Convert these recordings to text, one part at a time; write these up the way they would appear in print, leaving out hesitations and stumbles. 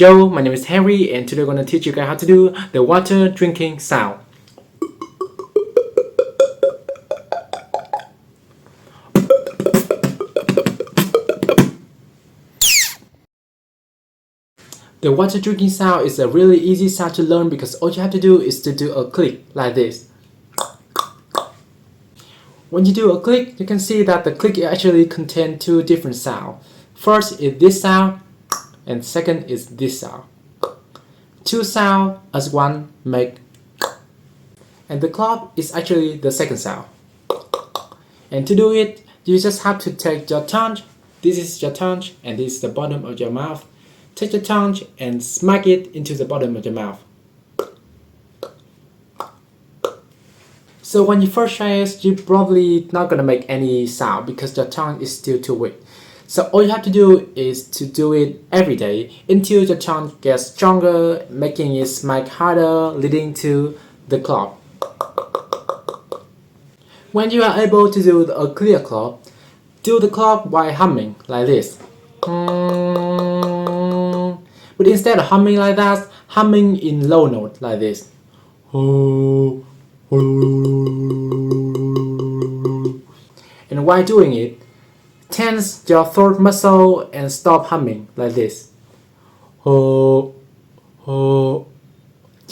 Joe, my name is Harry, and today I'm going to teach you guys how to do the water drinking sound. The water drinking sound is a really easy sound to learn because all you have to do is to do a click like this. When you do a click, you can see that the click actually contains two different sounds. First is this sound, and second is this sound. Two sounds as one make, and the clap is actually the second sound. And to do it, you just have to take your tongue. This is your tongue, and this is the bottom of your mouth. Take your tongue and smack it into the bottom of your mouth. So when you first try it, you're probably not gonna make any sound because your tongue is still too weak. So all you have to do is to do it every day until your tongue gets stronger, making it smack harder, leading to the clap. When you are able to do a clear clap, do the clap while humming like this. But instead of humming like that, humming in low note like this. And while doing it, tense your throat muscle and stop humming like this. You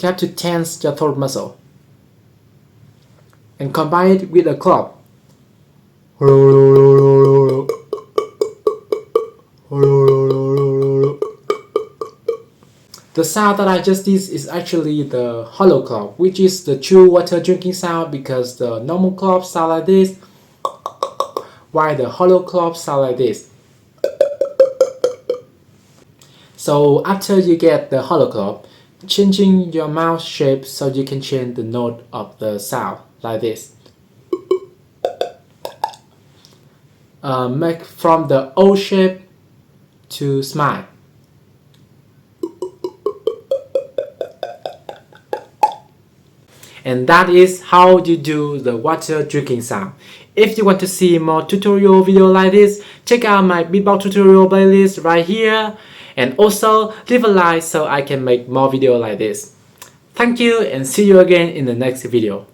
have to tense your throat muscle and combine it with a clap. The sound that I just did is actually the hollow clap, which is the true water drinking sound because the normal clap sound like this, while the hollow clap sound like this. So after you get the hollow clap, changing your mouth shape so you can change the note of the sound like this. Make from the O shape to smile. And that is how you do the water drinking sound. If you want to see more tutorial video like this, check out my Beatbox tutorial playlist right here. And also leave a like so I can make more video like this. Thank you and see you again in the next video.